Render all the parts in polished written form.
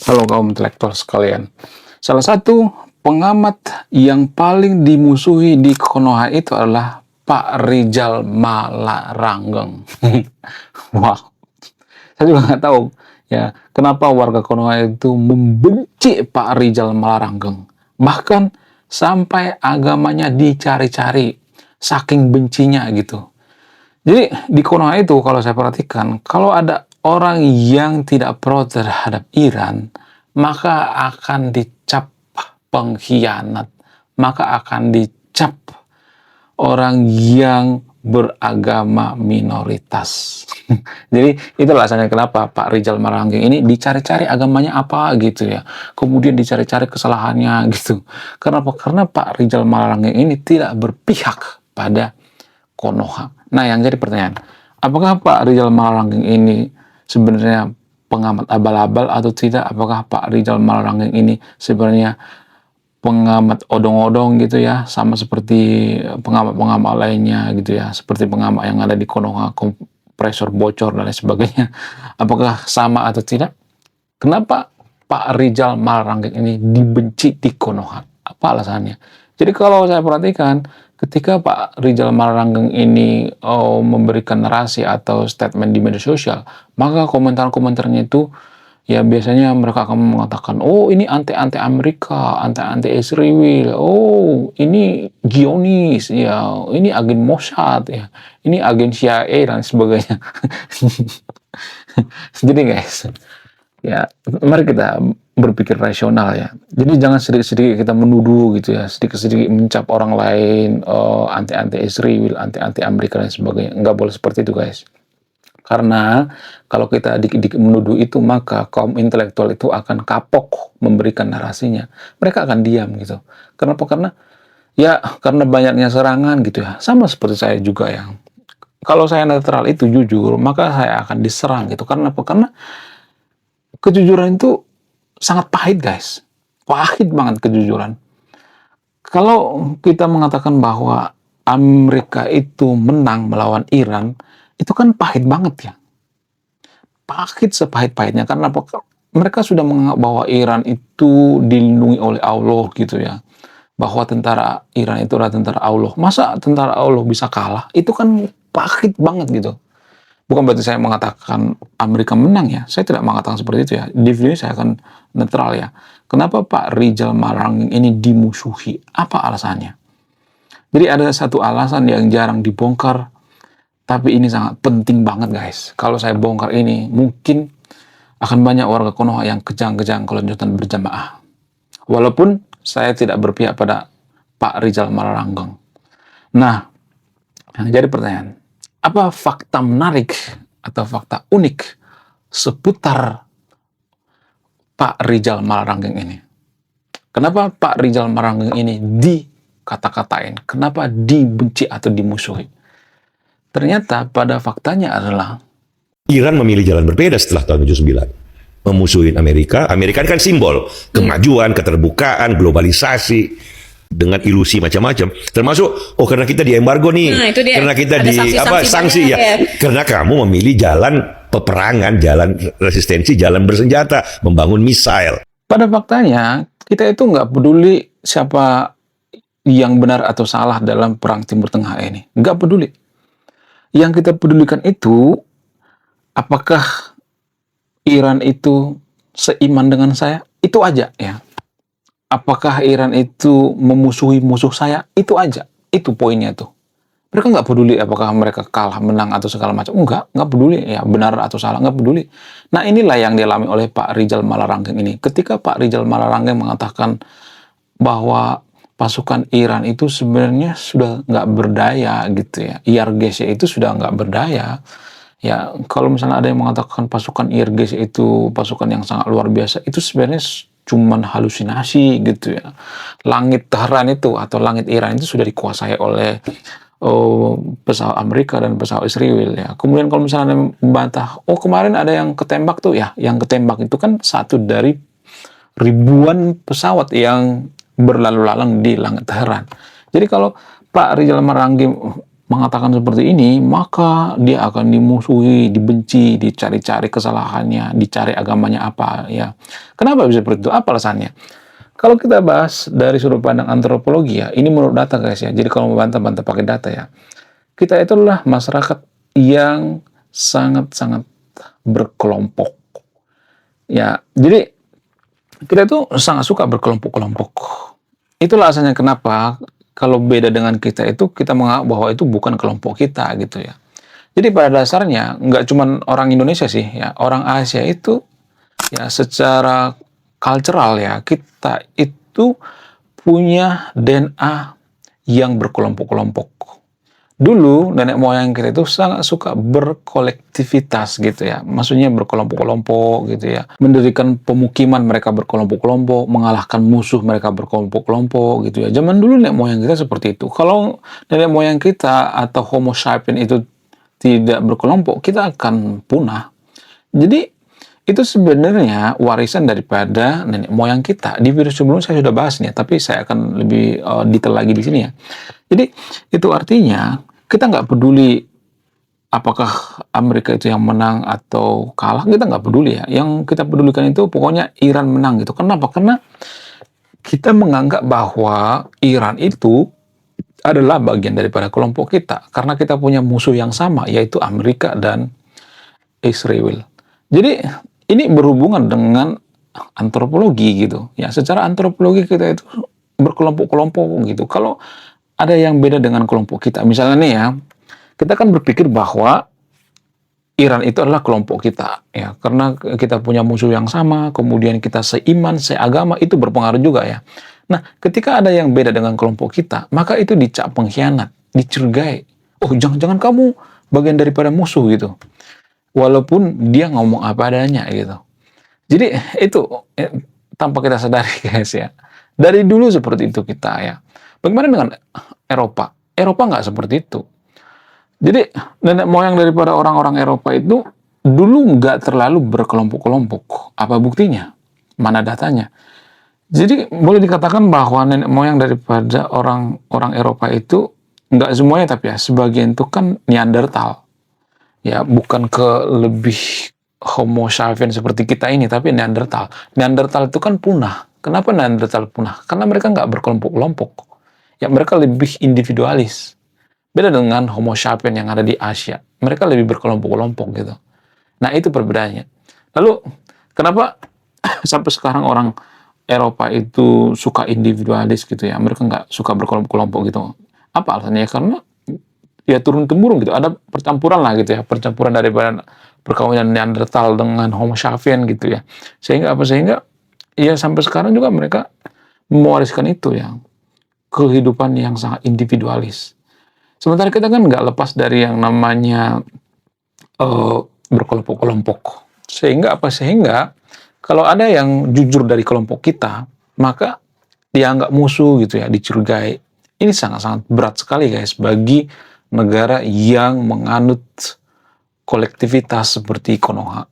Halo kaum intelektual sekalian. Salah satu pengamat yang paling dimusuhi di Konoha itu adalah Pak Rijal Malarangeng. Wah, saya juga nggak tahu ya kenapa warga Konoha itu membenci Pak Rijal Malarangeng. Bahkan sampai agamanya dicari-cari, saking bencinya gitu. Jadi di Konoha itu kalau saya perhatikan, kalau ada orang yang tidak pro terhadap Iran, maka akan dicap pengkhianat, maka akan dicap orang yang beragama minoritas. Jadi itulah alasannya kenapa Pak Rijal Malarangeng ini dicari-cari agamanya apa gitu ya. Kemudian dicari-cari kesalahannya gitu. Kenapa? Karena Pak Rijal Malarangeng ini tidak berpihak pada Konoha. Nah, yang jadi pertanyaan, apakah Pak Rijal Malarangeng ini sebenarnya pengamat abal-abal atau tidak? Apakah Pak Rijal Malarangeng ini sebenarnya pengamat odong-odong gitu ya, sama seperti pengamat-pengamat lainnya gitu ya, seperti pengamat yang ada di Konoha, kompresor bocor dan lain sebagainya. Apakah sama atau tidak? Kenapa Pak Rijal Malarangeng ini dibenci di Konoha? Apa alasannya? Jadi kalau saya perhatikan, ketika Pak Rijal Malarangeng ini memberikan narasi atau statement di media sosial, maka komentar-komentarnya itu ya biasanya mereka akan mengatakan, oh ini anti-anti Amerika, anti-anti Israel, oh ini Zionis, ya ini agen Mossad, ya ini agen CIA dan sebagainya. Jadi guys, ya mari kita berpikir rasional ya. Jadi jangan sedikit-sedikit kita menuduh gitu ya, sedikit-sedikit mencap orang lain, anti-anti Israel, anti-anti Amerika dan sebagainya. Nggak boleh seperti itu guys. Karena kalau kita dikit-dikit menuduh itu, maka kaum intelektual itu akan kapok memberikan narasinya. Mereka akan diam gitu. Kenapa? Karena banyaknya serangan gitu ya. Sama seperti saya juga yang kalau saya netral itu jujur, maka saya akan diserang gitu. Karena apa? Karena kejujuran itu sangat pahit guys. Pahit banget kejujuran. Kalau kita mengatakan bahwa Amerika itu menang melawan Iran, itu kan pahit banget ya. Pahit sepahit-pahitnya. Karena apa? Mereka sudah menganggap bahwa Iran itu dilindungi oleh Allah gitu ya. Bahwa tentara Iran itu adalah tentara Allah. Masa tentara Allah bisa kalah? Itu kan pahit banget gitu. Bukan berarti saya mengatakan Amerika menang ya. Saya tidak mengatakan seperti itu ya. Di sini saya akan netral ya. Kenapa Pak Rijal Malarangeng ini dimusuhi? Apa alasannya? Jadi ada satu alasan yang jarang dibongkar, tapi ini sangat penting banget guys. Kalau saya bongkar ini, mungkin akan banyak warga Konoha yang kejang-kejang kelanjutan berjamaah. Walaupun saya tidak berpihak pada Pak Rijal Malarangeng. Nah, yang jadi pertanyaan, apa fakta menarik atau fakta unik seputar Pak Rijal Malarangeng ini? Kenapa Pak Rijal Malarangeng ini dikata-katain? Kenapa dibenci atau dimusuhi? Ternyata pada faktanya adalah Iran memilih jalan berbeda setelah tahun 79. Memusuhin Amerika. Amerika kan simbol kemajuan, keterbukaan, globalisasi dengan ilusi macam-macam. Termasuk karena kita di embargo nih. Itu dia. Karena kita ada di sanksi ya. Karena kamu memilih jalan peperangan, jalan resistensi, jalan bersenjata, membangun misail. pada faktanya kita itu nggak peduli siapa yang benar atau salah dalam perang Timur Tengah ini. Nggak peduli. Yang kita pedulikan itu, apakah Iran itu seiman dengan saya? Itu aja ya. Apakah Iran itu memusuhi musuh saya? Itu aja. Itu poinnya tuh. Mereka nggak peduli apakah mereka kalah, menang, atau segala macam. Nggak peduli ya benar atau salah, nggak peduli. Nah inilah yang dialami oleh Pak Rijal Malarangeng ini. Ketika Pak Rijal Malarangeng mengatakan bahwa pasukan Iran itu sebenarnya sudah nggak berdaya gitu ya. IRGC itu sudah nggak berdaya. Ya, kalau misalnya ada yang mengatakan pasukan IRGC itu pasukan yang sangat luar biasa, itu sebenarnya cuman halusinasi gitu ya. Langit Tehran itu atau langit Iran itu sudah dikuasai oleh pesawat Amerika dan pesawat Israel ya. Kemudian kalau misalnya ada yang membantah, kemarin ada yang ketembak tuh ya. Yang ketembak itu kan satu dari ribuan pesawat yang berlalu lalang di langit Tehran. Jadi kalau Pak Rijal Malarangeng mengatakan seperti ini, maka dia akan dimusuhi, dibenci, dicari-cari kesalahannya, dicari agamanya apa ya. Kenapa bisa seperti itu? Apa alasannya? Kalau kita bahas dari sudut pandang antropologi ya, ini menurut data guys ya. Jadi kalau mau bantah-bantah pakai data ya, kita itu adalah masyarakat yang sangat-sangat berkelompok. Ya, jadi kita itu sangat suka berkelompok-kelompok. Itulah alasannya kenapa kalau beda dengan kita itu, kita menganggap bahwa itu bukan kelompok kita gitu ya. Jadi pada dasarnya nggak cuma orang Indonesia sih ya, orang Asia itu ya secara cultural ya, kita itu punya DNA yang berkelompok-kelompok. Dulu nenek moyang kita itu sangat suka berkolektivitas gitu ya, maksudnya berkelompok-kelompok gitu ya, mendirikan pemukiman mereka berkelompok-kelompok, mengalahkan musuh mereka berkelompok-kelompok gitu ya. Zaman dulu nenek moyang kita seperti itu. Kalau nenek moyang kita atau Homo sapiens itu tidak berkelompok, kita akan punah. Jadi itu sebenarnya warisan daripada nenek moyang kita. Di video sebelumnya saya sudah bahas nih, tapi saya akan lebih detail lagi di sini ya. Jadi itu artinya kita nggak peduli apakah Amerika itu yang menang atau kalah, kita nggak peduli ya. Yang kita pedulikan itu pokoknya Iran menang gitu. Kenapa? Karena kita menganggap bahwa Iran itu adalah bagian daripada kelompok kita. Karena kita punya musuh yang sama, yaitu Amerika dan Israel. Jadi ini berhubungan dengan antropologi gitu. Ya, secara antropologi kita itu berkelompok-kelompok gitu. Kalau ada yang beda dengan kelompok kita, misalnya nih ya, kita kan berpikir bahwa Iran itu adalah kelompok kita, ya, karena kita punya musuh yang sama, kemudian kita seiman, seagama, itu berpengaruh juga ya. Nah, ketika ada yang beda dengan kelompok kita, maka itu dicap pengkhianat, dicurigai. Oh, jangan-jangan kamu bagian daripada musuh gitu. Walaupun dia ngomong apa adanya gitu. Jadi itu tanpa kita sadari guys ya. Dari dulu seperti itu kita ya. Bagaimana dengan Eropa? Eropa nggak seperti itu. Jadi nenek moyang daripada orang-orang Eropa itu dulu nggak terlalu berkelompok-kelompok. Apa buktinya? Mana datanya? Jadi boleh dikatakan bahwa nenek moyang daripada orang-orang Eropa itu nggak semuanya, tapi ya sebagian itu kan Neanderthal. Ya, bukan ke lebih Homo sapiens seperti kita ini, tapi Neanderthal. Neanderthal itu kan punah. Kenapa Neanderthal punah? Karena mereka nggak berkelompok-kelompok. Ya, mereka lebih individualis. Beda dengan Homo sapiens yang ada di Asia. Mereka lebih berkelompok-kelompok gitu. Nah, itu perbedaannya. Lalu, kenapa sampai sekarang orang Eropa itu suka individualis gitu ya? Mereka nggak suka berkelompok-kelompok gitu. Apa alasannya? Karena ya turun-temurun gitu, ada percampuran lah gitu ya, percampuran daripada perkawinan Neanderthal dengan Homo sapiens gitu ya, sehingga ya sampai sekarang juga mereka mewariskan itu ya, kehidupan yang sangat individualis. Sementara kita kan nggak lepas dari yang namanya berkelompok-kelompok, sehingga kalau ada yang jujur dari kelompok kita, maka dianggap musuh gitu ya, dicurigai. Ini sangat-sangat berat sekali guys bagi negara yang menganut kolektivitas seperti Konoha.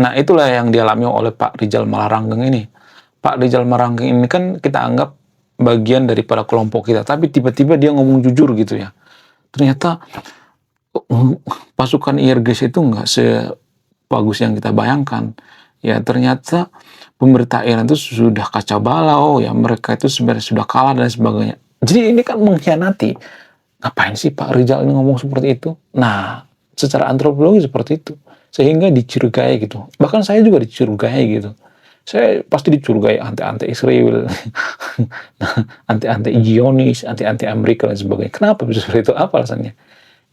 Nah, itulah yang dialami oleh Pak Rizal Malarangeng ini. Pak Rizal Malarangeng ini kan kita anggap bagian daripada kelompok kita, tapi tiba-tiba dia ngomong jujur gitu ya. Ternyata pasukan IRGC itu nggak sebagus yang kita bayangkan. Ya, ternyata pemerintah Iran itu sudah kacau balau, ya mereka itu sebenarnya sudah kalah dan sebagainya. Jadi ini kan mengkhianati. Ngapain sih Pak Rizal ini ngomong seperti itu? Nah, secara antropologi seperti itu. Sehingga dicurigai gitu. Bahkan saya juga dicurigai gitu. Saya pasti dicurigai anti-anti Israel, anti-anti Zionis, anti-anti Amerika dan sebagainya. Kenapa bisa seperti itu? Apa alasannya?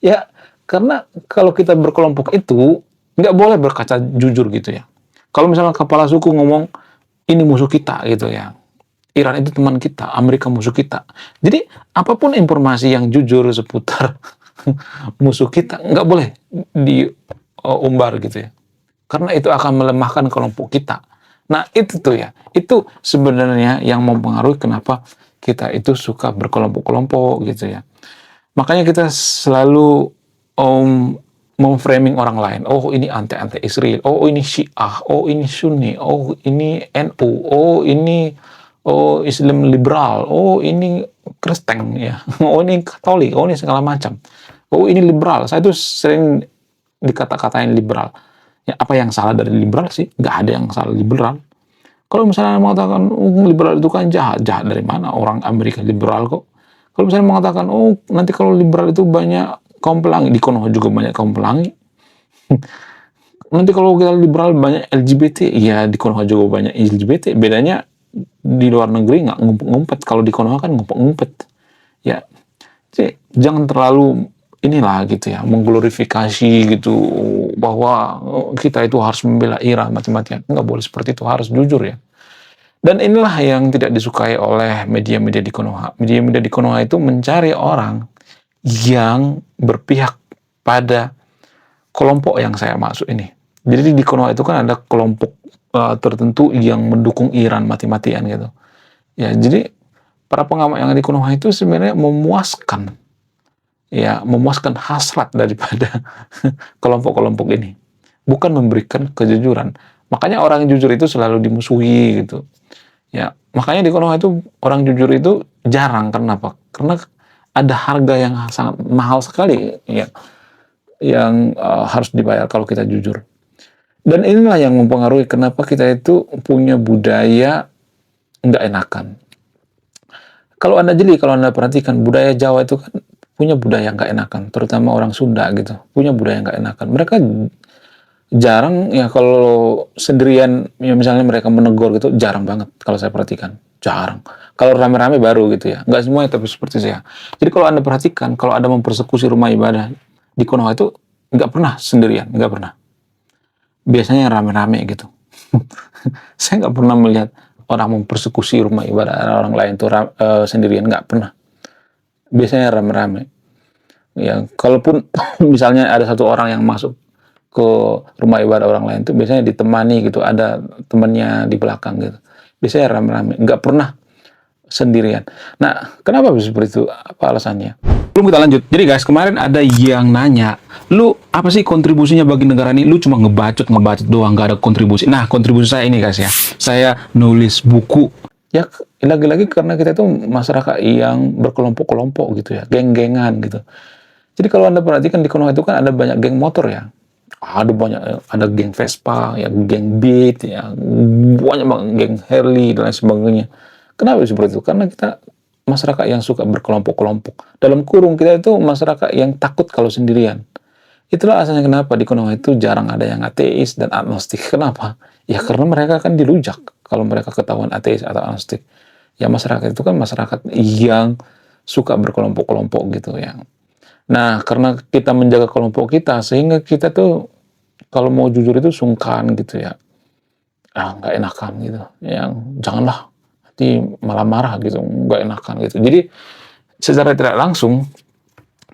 Ya, karena kalau kita berkelompok itu, nggak boleh berkaca jujur gitu ya. Kalau misalnya kepala suku ngomong, ini musuh kita gitu ya. Iran itu teman kita, Amerika musuh kita. Jadi apapun informasi yang jujur seputar musuh kita nggak boleh diumbar gitu ya. Karena itu akan melemahkan kelompok kita. Nah itu tuh ya, itu sebenarnya yang mempengaruhi kenapa kita itu suka berkelompok-kelompok gitu ya. Makanya kita selalu memframing orang lain. Oh ini anti-anti Israel, oh ini Syiah, oh ini Sunni, oh ini NU, oh ini Islam liberal, oh ini Kristen ya, oh ini Katolik, oh ini segala macam. Oh ini liberal, saya tuh sering dikata-katain liberal. Ya apa yang salah dari liberal sih? Nggak ada yang salah liberal. Kalau misalnya mengatakan, oh, liberal itu kan jahat, jahat dari mana? Orang Amerika liberal kok. Kalau misalnya mengatakan, oh nanti kalau liberal itu banyak kaum pelangi, di Konoha juga banyak kaum pelangi. Nanti kalau kita liberal banyak LGBT, ya di Konoha juga banyak LGBT. Bedanya di luar negeri nggak ngumpet-ngumpet, kalau di Konoha kan ngumpet-ngumpet. Ya, jadi jangan terlalu inilah gitu ya, mengglorifikasi gitu bahwa kita itu harus membela Iran mati-matian. Nggak boleh seperti itu, harus jujur ya. Dan inilah yang tidak disukai oleh media-media di Konoha. Media-media di Konoha itu mencari orang yang berpihak pada kelompok yang saya maksud ini. Jadi di Konoha itu kan ada kelompok tertentu yang mendukung Iran mati-matian gitu. Ya, jadi para pengamat yang di Konoha itu sebenarnya memuaskan, ya memuaskan hasrat daripada kelompok-kelompok ini, bukan memberikan kejujuran. Makanya orang yang jujur itu selalu dimusuhi gitu. Ya, makanya di Konoha itu orang jujur itu jarang. Kenapa? Karena ada harga yang sangat mahal sekali ya, yang harus dibayar kalau kita jujur. Dan inilah yang mempengaruhi kenapa kita itu punya budaya nggak enakan. Kalau Anda jeli, kalau Anda perhatikan, budaya Jawa itu kan punya budaya nggak enakan, terutama orang Sunda gitu, punya budaya nggak enakan. Mereka jarang ya kalau sendirian, ya misalnya mereka menegur gitu, jarang banget kalau saya perhatikan, jarang. Kalau rame-rame baru gitu ya, nggak semuanya tapi seperti saya. Jadi kalau Anda perhatikan, kalau ada mempersekusi rumah ibadah di Konoha itu nggak pernah sendirian, nggak pernah. Biasanya rame-rame gitu. Saya nggak pernah melihat orang mempersekusi rumah ibadah orang lain itu sendirian, nggak pernah. Biasanya rame-rame. Ya, kalaupun misalnya ada satu orang yang masuk ke rumah ibadah orang lain itu biasanya ditemani gitu, ada temannya di belakang gitu. Biasanya rame-rame, nggak pernah sendirian. Nah, kenapa bisa seperti itu? Apa alasannya? Belum kita lanjut. Jadi guys, kemarin ada yang nanya, lu apa sih kontribusinya bagi negara ini? Lu cuma ngebacot doang, nggak ada kontribusi. Nah, kontribusi saya ini guys ya, saya nulis buku. Ya, lagi-lagi karena kita itu masyarakat yang berkelompok-kelompok gitu ya, geng-gengan gitu. Jadi kalau Anda perhatikan di Konoha itu kan ada banyak geng motor ya. Ada banyak, ada geng Vespa, ya, geng Beat, ya, banyak banget geng Harley dan lain sebagainya. Kenapa seperti itu? Karena kita masyarakat yang suka berkelompok-kelompok. Dalam kurung kita itu masyarakat yang takut kalau sendirian. Itulah asalnya kenapa di Konoha itu jarang ada yang ateis dan agnostik. Kenapa? Ya karena mereka kan dilujak kalau mereka ketahuan ateis atau agnostik. Ya masyarakat itu kan masyarakat yang suka berkelompok-kelompok gitu ya. Nah, karena kita menjaga kelompok kita, sehingga kita tuh kalau mau jujur itu sungkan gitu ya. Nggak enakan gitu. Yang janganlah, nanti malah marah gitu, nggak enakan gitu. Jadi, secara tidak langsung,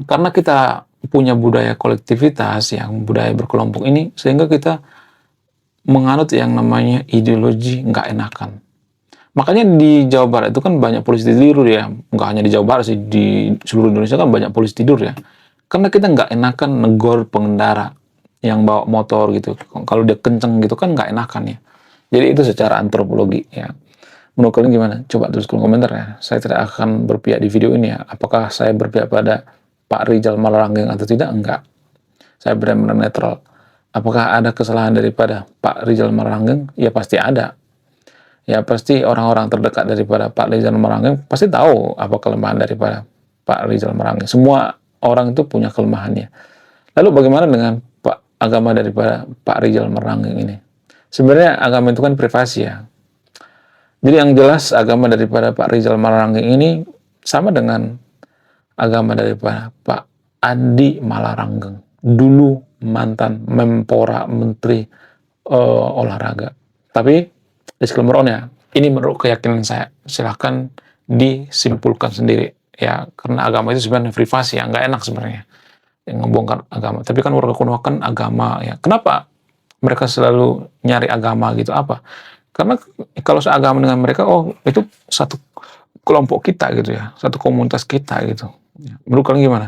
karena kita punya budaya kolektivitas, yang budaya berkelompok ini, sehingga kita menganut yang namanya ideologi nggak enakan. Makanya di Jawa Barat itu kan banyak polisi tidur ya. Nggak hanya di Jawa Barat sih, di seluruh Indonesia kan banyak polisi tidur ya. Karena kita nggak enakan negor pengendara yang bawa motor gitu. Kalau dia kenceng gitu kan nggak enakan ya. Jadi itu secara antropologi ya. Menurut kalian gimana? Coba tulis kolom komentar ya. Saya tidak akan berpihak di video ini ya. Apakah saya berpihak pada Pak Rizal Malarangeng atau tidak? Enggak. Saya benar-benar netral. Apakah ada kesalahan daripada Pak Rizal Malarangeng? Ya pasti ada. Ya pasti orang-orang terdekat daripada Pak Rizal Malarangeng pasti tahu apa kelemahan daripada Pak Rizal Malarangeng. Semua orang itu punya kelemahannya. Lalu bagaimana dengan agama daripada Pak Rizal Malarangeng ini? Sebenarnya agama itu kan privasi ya. Jadi yang jelas agama daripada Pak Rizal Malarangeng ini sama dengan agama daripada Pak Andi Malarangeng. Dulu mantan Menpora Menteri Olahraga. Tapi disclaimer on ya, ini menurut keyakinan saya, silahkan disimpulkan sendiri ya, karena agama itu sebenarnya privasi ya, nggak enak sebenarnya yang ngebongkar agama. Tapi kan warga Konoha kan agama ya. Kenapa mereka selalu nyari agama gitu? Apa? Karena kalau seagama dengan mereka, oh itu satu kelompok kita gitu ya, satu komunitas kita gitu. Menurut kalian gimana?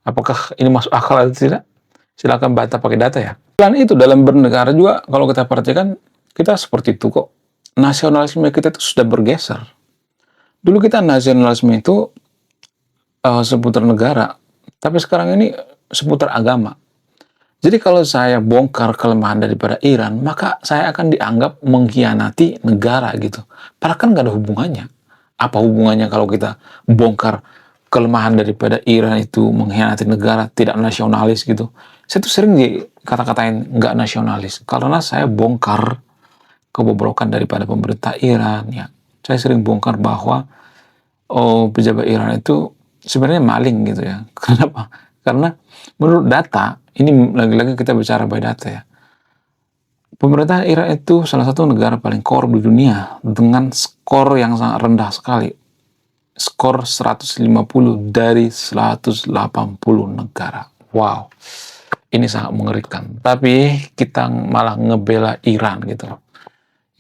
Apakah ini masuk akal atau tidak? Silahkan bantah pakai data ya. Selain itu dalam bernegara juga kalau kita perhatikan, kita seperti itu kok. Nasionalisme kita itu sudah bergeser. Dulu kita nasionalisme itu seputar negara. Tapi sekarang ini seputar agama. Jadi kalau saya bongkar kelemahan daripada Iran, maka saya akan dianggap mengkhianati negara gitu. Padahal kan nggak ada hubungannya. Apa hubungannya kalau kita bongkar kelemahan daripada Iran itu mengkhianati negara, tidak nasionalis gitu. Saya tuh sering dikata-katain nggak nasionalis karena saya bongkar kebobrokan daripada pemerintah Iran ya. Saya sering bongkar bahwa pejabat Iran itu sebenarnya maling gitu ya. Kenapa? Karena menurut data, ini lagi-lagi kita bicara by data ya. Pemerintah Iran itu salah satu negara paling korup di dunia dengan skor yang sangat rendah sekali. Skor 150 dari 180 negara. Wow. Ini sangat mengerikan. Tapi kita malah ngebela Iran gitu.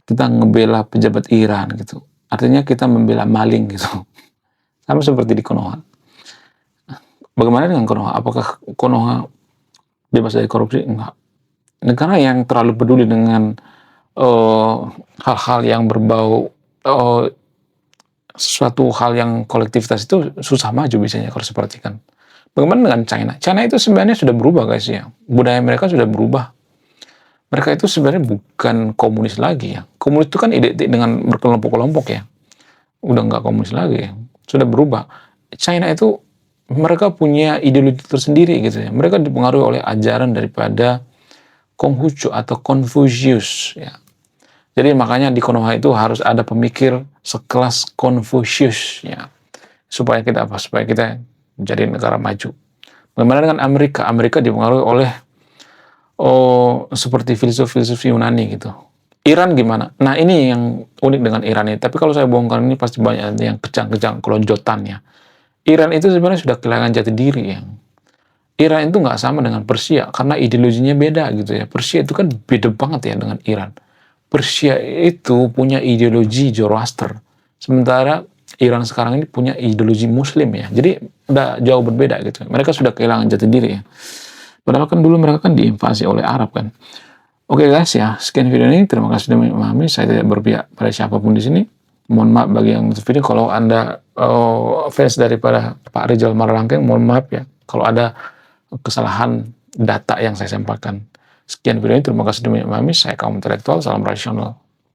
Kita ngebela pejabat Iran gitu. Artinya kita membela maling gitu. Sama seperti di Konoha. Bagaimana dengan Konoha? Apakah Konoha bebas dari korupsi? Enggak. Negara yang terlalu peduli dengan hal-hal yang berbau suatu hal yang kolektivitas itu susah maju biasanya kalau seperti kan. Bagaimana dengan China? China itu sebenarnya sudah berubah guys ya. Budaya mereka sudah berubah. Mereka itu sebenarnya bukan komunis lagi ya. Komunis itu kan identik dengan berkelompok-kelompok ya. Udah nggak komunis lagi ya. Sudah berubah. China itu mereka punya ideologi tersendiri gitu ya. Mereka dipengaruhi oleh ajaran daripada Konghucu atau Confucius ya. Jadi makanya di Konoha itu harus ada pemikir sekelas Confucius ya. Supaya kita apa? Supaya kita menjadi negara maju. Bagaimana dengan Amerika? Amerika dipengaruhi oleh seperti filsuf-filsuf Yunani gitu. Iran gimana? Nah ini yang unik dengan Iran ini. Tapi kalau saya bongkar ini pasti banyak yang kejang-kejang kelonjotannya. Iran itu sebenarnya sudah kehilangan jati diri ya. Iran itu nggak sama dengan Persia karena ideologinya beda gitu ya. Persia itu kan beda banget ya dengan Iran. Persia itu punya ideologi Zoroaster, sementara Iran sekarang ini punya ideologi Muslim ya. Jadi udah jauh berbeda gitu. Mereka sudah kehilangan jati diri ya. Padahal kan dulu mereka kan diinvasi oleh Arab kan. Oke guys ya, sekian video ini. Terima kasih sudah memahami. Saya tidak berpihak pada siapapun di sini. Mohon maaf bagi yang nonton video. Kalau Anda fans daripada Pak Rizal Maralangkeng, mohon maaf ya. Kalau ada kesalahan data yang saya sampaikan. Sekian video ini, terima kasih sudah memahami. Saya kaum intelektual, salam rasional.